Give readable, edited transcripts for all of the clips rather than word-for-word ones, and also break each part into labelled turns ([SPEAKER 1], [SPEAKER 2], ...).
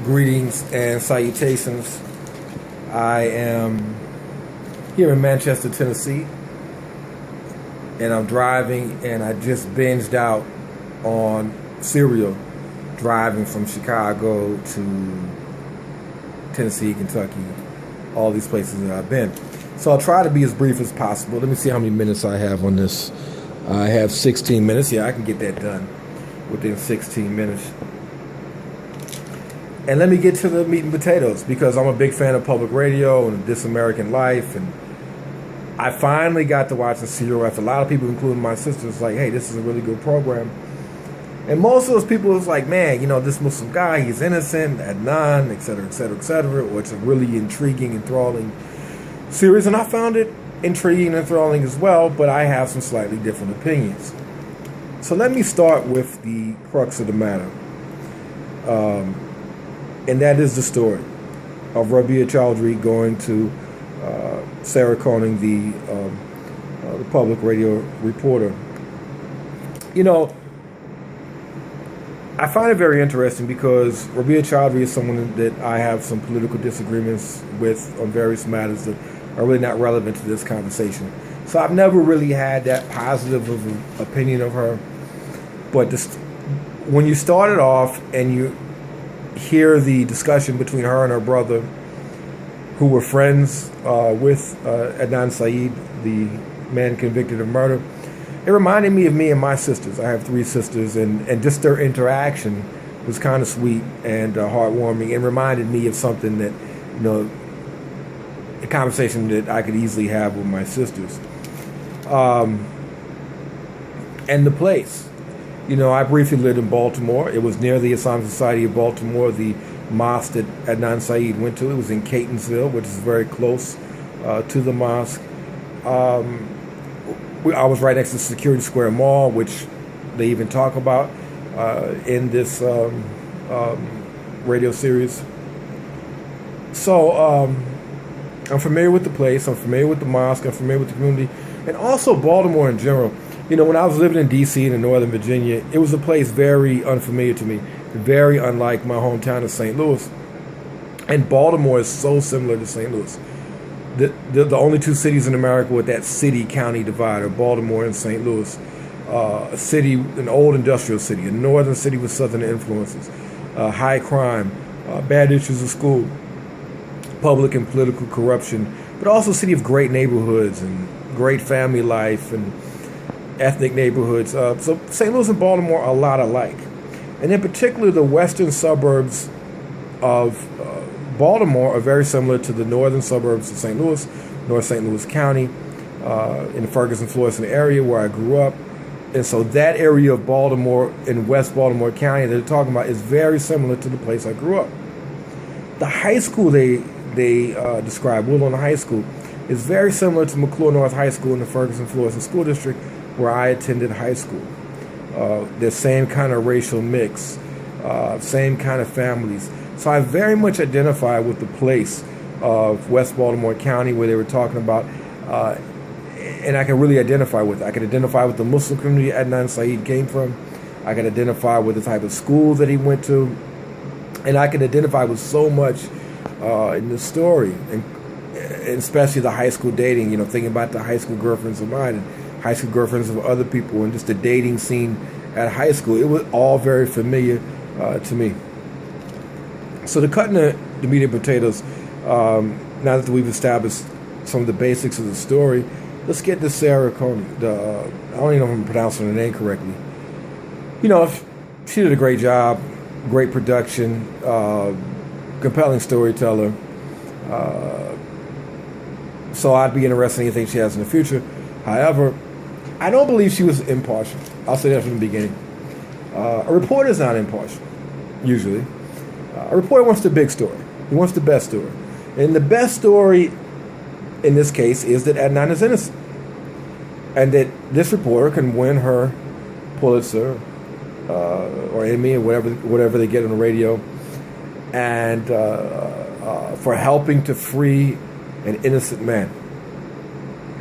[SPEAKER 1] Greetings and salutations. I am here in Manchester, Tennessee, and I'm driving, and I just binged out on cereal driving from Chicago to Tennessee, Kentucky, all these places that I've been. So I'll try to be as brief as possible. Let me see how many minutes I have on this. I have 16 minutes. Yeah, I can get that done within 16 minutes. And let me get to the meat and potatoes, because I'm a big fan of public radio and This American Life. And I finally got to watch the serial after a lot of people, including my sisters, like, hey, this is a really good program. And most of those people was like, man, this Muslim guy, he's innocent, Adnan, et cetera, et cetera, et cetera. Or it's a really intriguing, enthralling series. And I found it intriguing and enthralling as well, but I have some slightly different opinions. So let me start with the crux of the matter. And that is the story of Rabia Chaudhry going to Sarah Koenig, the public radio reporter. I find it very interesting because Rabia Chaudhry is someone that I have some political disagreements with on various matters that are really not relevant to this conversation. So I've never really had that positive of an opinion of her. But when you start it off and you hear the discussion between her and her brother, who were friends with Adnan Syed, the man convicted of murder, it reminded me of me and my sisters. I have 3 sisters, and just their interaction was kind of sweet and heartwarming, and reminded me of something that, a conversation that I could easily have with my sisters. And the place. I briefly lived in Baltimore. It was near the Islamic Society of Baltimore, the mosque that Adnan Syed went to. It was in Catonsville, which is very close to the mosque. I was right next to Security Square Mall, which they even talk about in this radio series. So I'm familiar with the place. I'm familiar with the mosque. I'm familiar with the community. And also Baltimore in general. When I was living in D.C. and in Northern Virginia, it was a place very unfamiliar to me, very unlike my hometown of St. Louis. And Baltimore is so similar to St. Louis. The only 2 cities in America with that city-county divide are Baltimore and St. Louis. A city, an old industrial city, a northern city with southern influences, high crime, bad issues of school, public and political corruption, but also a city of great neighborhoods and great family life and ethnic neighborhoods. So St. Louis and Baltimore are a lot alike. And in particular, the western suburbs of Baltimore are very similar to the northern suburbs of St. Louis, North St. Louis County, in the Ferguson, Florissant area where I grew up. And so that area of Baltimore in West Baltimore County that they're talking about is very similar to the place I grew up. The high school they describe, Woodlawn High School, is very similar to McClure North High School in the Ferguson, Florissant School District, where I attended high school. The same kind of racial mix, same kind of families. So I very much identify with the place of West Baltimore County where they were talking about, and I can really identify with it. I can identify with the Muslim community Adnan Syed came from. I can identify with the type of school that he went to. And I can identify with so much in the story, and especially the high school dating, thinking about the high school girlfriends of mine and high school girlfriends of other people, and just the dating scene at high school. It was all very familiar to me. So to cut into the meat and potatoes, now that we've established some of the basics of the story, let's get to Sarah Koenig. I don't even know if I'm pronouncing her name correctly. She did a great job, great production, compelling storyteller. So I'd be interested in anything she has in the future. However, I don't believe she was impartial. I'll say that from the beginning. A reporter is not impartial, usually. A reporter wants the big story. He wants the best story. And the best story in this case is that Adnan is innocent. And that this reporter can win her Pulitzer or Emmy or whatever they get on the radio, and for helping to free an innocent man.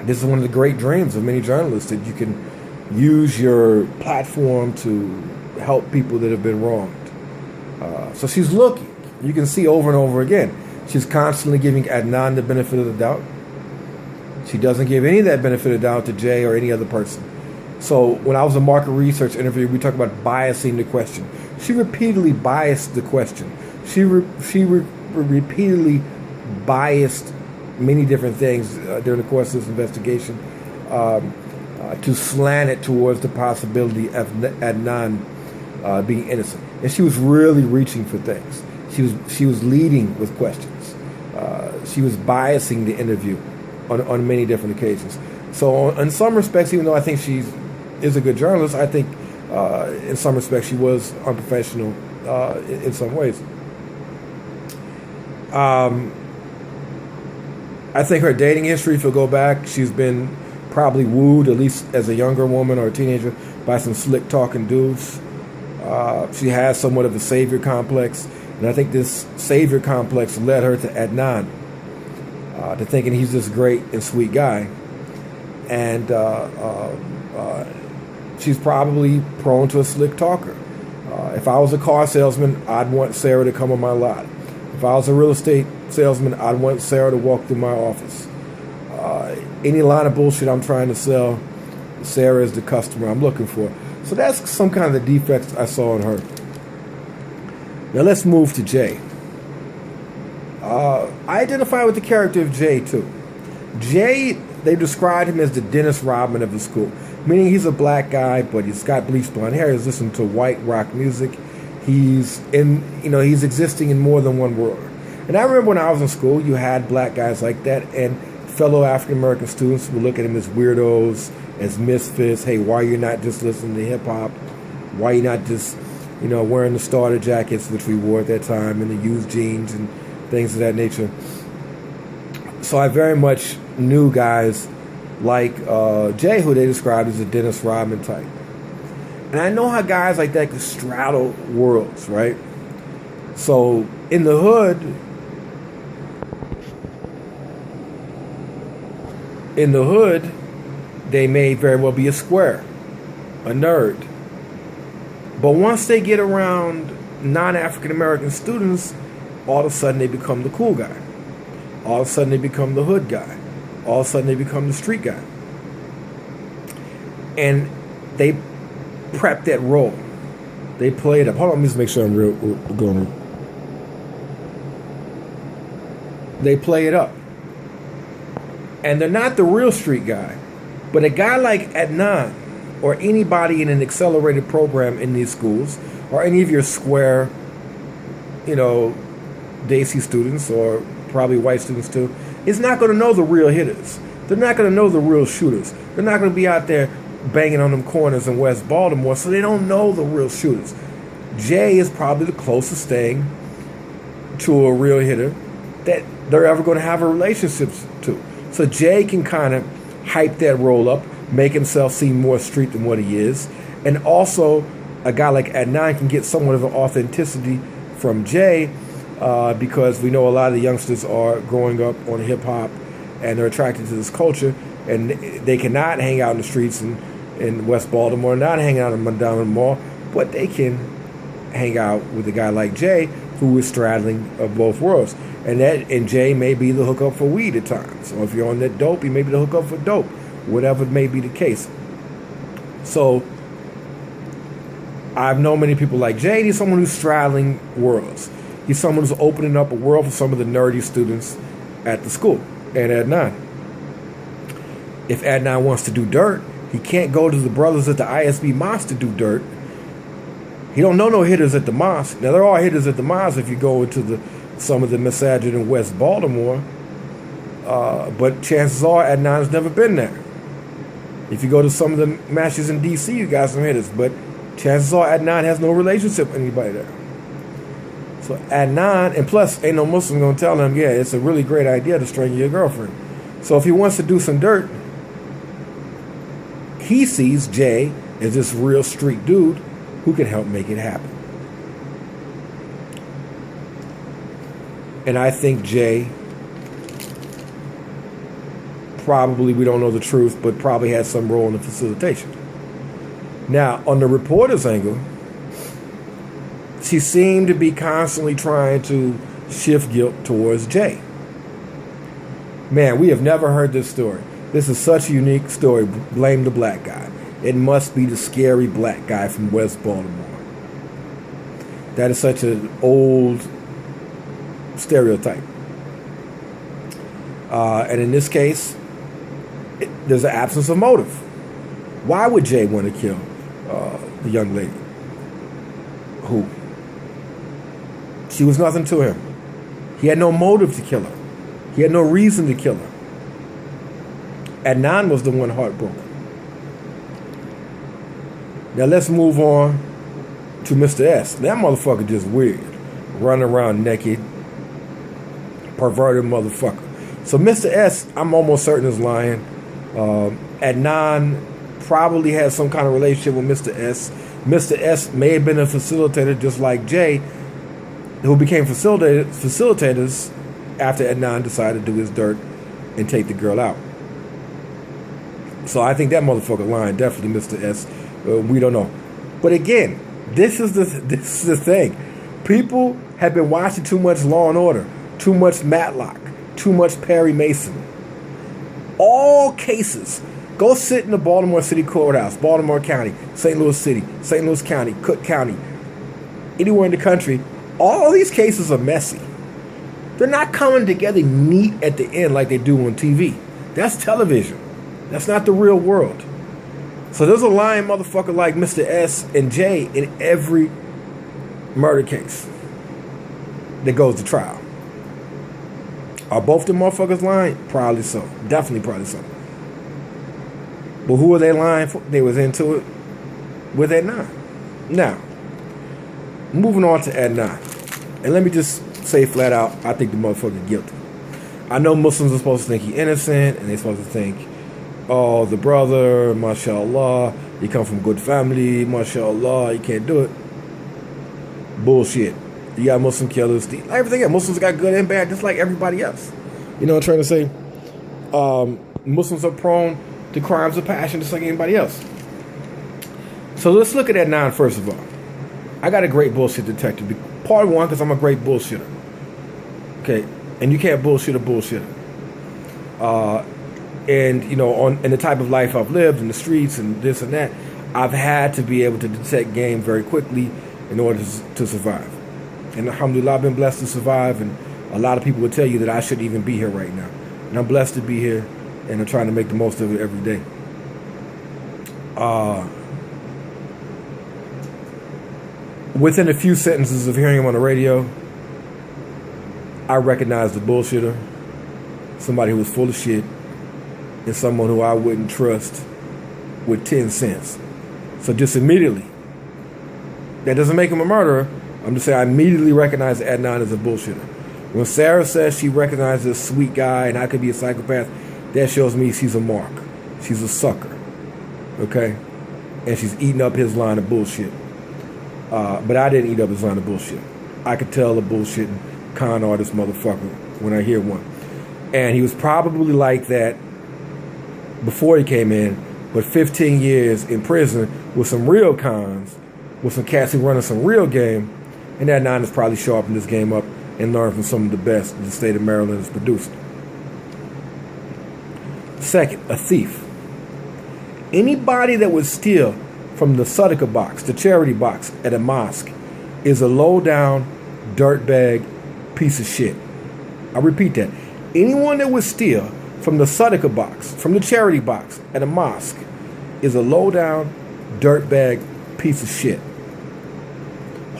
[SPEAKER 1] This is one of the great dreams of many journalists, that you can use your platform to help people that have been wronged. So she's looking. you can see over and over again, she's constantly giving Adnan the benefit of the doubt. She doesn't give any of that benefit of doubt to Jay or any other person. So when I was a market research interview, we talked about biasing the question. She repeatedly biased the question. She repeatedly biased many different things during the course of this investigation to slant it towards the possibility of Adnan being innocent. And she was really reaching for things. She was leading with questions. She was biasing the interview on many different occasions. So in some respects, even though I think she is a good journalist, I think in some respects she was unprofessional in some ways. I think her dating history, if you go back, she's been probably wooed, at least as a younger woman or a teenager, by some slick talking dudes. She has somewhat of a savior complex, and I think this savior complex led her to Adnan, to thinking he's this great and sweet guy. And she's probably prone to a slick talker. If I was a car salesman, I'd want Sarah to come on my lot. If I was a real estate salesman, I'd want Sarah to walk through my office. Any line of bullshit I'm trying to sell, Sarah is the customer I'm looking for. So that's some kind of the defects I saw in her. Now let's move to Jay. I identify with the character of Jay too. Jay, they described him as the Dennis Rodman of the school, meaning he's a black guy, but he's got bleached blonde hair. He's listening to white rock music. He's existing in more than one world. And I remember when I was in school, you had black guys like that, and fellow African-American students would look at him as weirdos, as misfits. Hey, why are you not just listening to hip-hop? Why are you not just, wearing the starter jackets, which we wore at that time, and the used jeans and things of that nature? So I very much knew guys like Jay, who they described as a Dennis Rodman type. And I know how guys like that could straddle worlds, right? So in the hood, they may very well be a square, a nerd. But once they get around non-African American students, all of a sudden they become the cool guy. All of a sudden they become the hood guy. All of a sudden they become the street guy. And they prep that role. They play it up. Hold on, let me just make sure I'm going. They play it up. And they're not the real street guy. But a guy like Adnan, or anybody in an accelerated program in these schools, or any of your square, Daisy students, or probably white students too, is not going to know the real hitters. They're not going to know the real shooters. They're not going to be out there banging on them corners in West Baltimore, so they don't know the real shooters. Jay is probably the closest thing to a real hitter that they're ever going to have a relationship to. So Jay can kind of hype that role up, make himself seem more street than what he is. And also, a guy like Adnan can get somewhat of an authenticity from Jay because we know a lot of the youngsters are growing up on hip-hop and they're attracted to this culture, and they cannot hang out in the streets in West Baltimore, not hang out in Madonna Mall, but they can hang out with a guy like Jay, who is straddling of both worlds. And Jay may be the hookup for weed at times. Or if you're on that dope, he may be the hookup for dope. Whatever may be the case. So I've known many people like Jay. He's someone who's straddling worlds. He's someone who's opening up a world for some of the nerdy students at the school. And Adnan. If Adnan wants to do dirt, he can't go to the brothers at the ISB mosque to do dirt. He don't know no hitters at the mosque. Now, there are hitters at the mosque if you go into some of the masajid in West Baltimore. But chances are Adnan's never been there. If you go to some of the masjids in D.C., you got some hitters. But chances are Adnan has no relationship with anybody there. So Adnan, and plus, ain't no Muslim going to tell him, yeah, it's a really great idea to strangle your girlfriend. So if he wants to do some dirt, he sees Jay as this real street dude who can help make it happen. And I think Jay, probably, we don't know the truth, but probably has some role in the facilitation. Now, on the reporter's angle, she seemed to be constantly trying to shift guilt towards Jay. Man, we have never heard this story. This is such a unique story. Blame the black guy. It must be the scary black guy from West Baltimore. That is such an old stereotype. And in this case, there's an absence of motive. Why would Jay want to kill the young lady? Who? She was nothing to him. He had no motive to kill her. He had no reason to kill her. Adnan was the one heartbroken. Now let's move on to Mr. S. That motherfucker just weird. Running around naked. Perverted motherfucker. So Mr. S, I'm almost certain is lying. Adnan probably has some kind of relationship with Mr. S. Mr. S may have been a facilitator just like Jay, who became facilitators after Adnan decided to do his dirt and take the girl out. So I think that motherfucker lying, definitely Mr. S. We don't know. But again, this is the thing. People have been watching too much Law and Order, too much Matlock, too much Perry Mason. All cases. Go sit in the Baltimore City Courthouse, Baltimore County, St. Louis City, St. Louis County, Cook County, anywhere in the country. All these cases are messy. They're not coming together neat at the end like they do on TV. That's television. That's not the real world. So there's a lying motherfucker like Mr. S and J in every murder case that goes to trial. Are both the motherfuckers lying? Probably so. Definitely probably so. But who are they lying for? They was into it with Adnan. Now, moving on to Adnan. And let me just say flat out, I think the motherfucker guilty. I know Muslims are supposed to think he's innocent, and they're supposed to think, oh, the brother, mashallah, he come from good family, mashallah, he can't do it. Bullshit. You got Muslim killers, everything else. Muslims got good and bad, just like everybody else. You know what I'm trying to say? Muslims are prone to crimes of passion, just like anybody else. So let's look at Adnan first of all. I got a great bullshit detector. Part one, because I'm a great bullshitter. Okay, and you can't bullshit a bullshitter. And you know, in the type of life I've lived in the streets and this and that, I've had to be able to detect game very quickly in order to survive. And alhamdulillah, I've been blessed to survive. And a lot of people would tell you that I shouldn't even be here right now. And I'm blessed to be here, and I'm trying to make the most of it every day. Within a few sentences of hearing him on the radio, I recognized the bullshitter, somebody who was full of shit, and someone who I wouldn't trust with 10 cents. So just immediately, that doesn't make him a murderer. I'm just saying I immediately recognize Adnan as a bullshitter. When Sarah says she recognizes a sweet guy and I could be a psychopath, that shows me she's a mark. She's a sucker. Okay? And she's eating up his line of bullshit. But I didn't eat up his line of bullshit. I could tell a bullshitting con artist motherfucker when I hear one. And he was probably like that before he came in, but 15 years in prison with some real cons, with some cats who running some real game, and Adnan has probably sharpened this game up and learned from some of the best the state of Maryland has produced. Second, a thief. Anybody that would steal from the Sadaqah box, the charity box at a mosque, is a low-down, dirtbag piece of shit. I repeat that. Anyone that would steal from the Sadaqah box, from the charity box at a mosque, is a low-down, dirtbag piece of shit.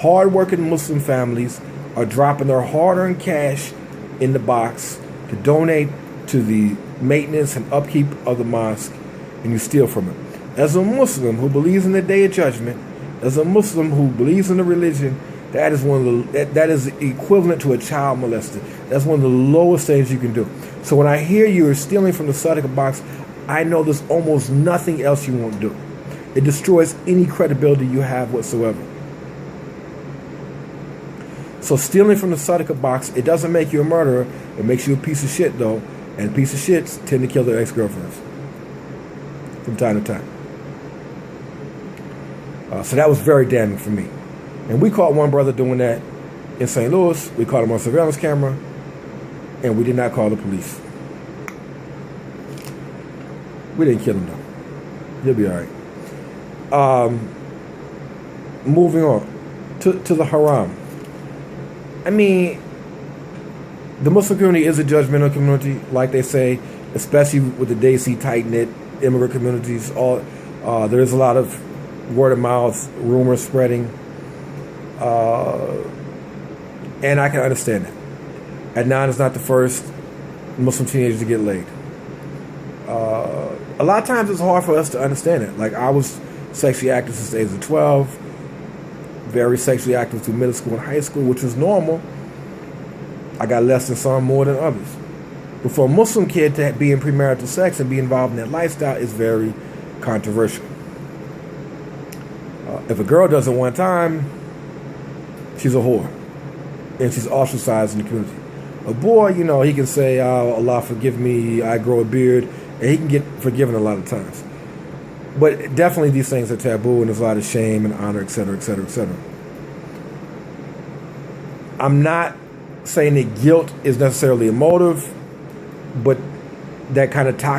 [SPEAKER 1] Hard-working Muslim families are dropping their hard-earned cash in the box to donate to the maintenance and upkeep of the mosque, and you steal from it. As a Muslim who believes in the Day of Judgment, as a Muslim who believes in the religion, that is that is equivalent to a child molester. That's one of the lowest things you can do. So when I hear you are stealing from the Sadaqah box, I know there's almost nothing else you won't do. It destroys any credibility you have whatsoever. So stealing from the Sadaqah box, it doesn't make you a murderer. It makes you a piece of shit, though. And piece of shits tend to kill their ex-girlfriends from time to time. So that was very damning for me. And we caught one brother doing that in St. Louis. We caught him on surveillance camera, and we did not call the police. We didn't kill him though. He'll be all right. Moving on to the haram. I mean, the Muslim community is a judgmental community, like they say, especially with the Desi tight-knit immigrant communities. There is a lot of word of mouth, rumors spreading, and I can understand that. Adnan is not the first Muslim teenager to get laid. A lot of times it's hard for us to understand it. Like, I was sexually active since the age of 12, very sexually active through middle school and high school, which was normal. I got less than some, more than others. But for a Muslim kid to be in premarital sex and be involved in that lifestyle is very controversial. If a girl does it one time, she's a whore. And she's ostracized in the community. A boy, he can say, oh, Allah forgive me, I grow a beard, and he can get forgiven a lot of times. But definitely these things are taboo, and there's a lot of shame and honor, etc., etc., etc. I'm not saying that guilt is necessarily a motive, but that kind of toxic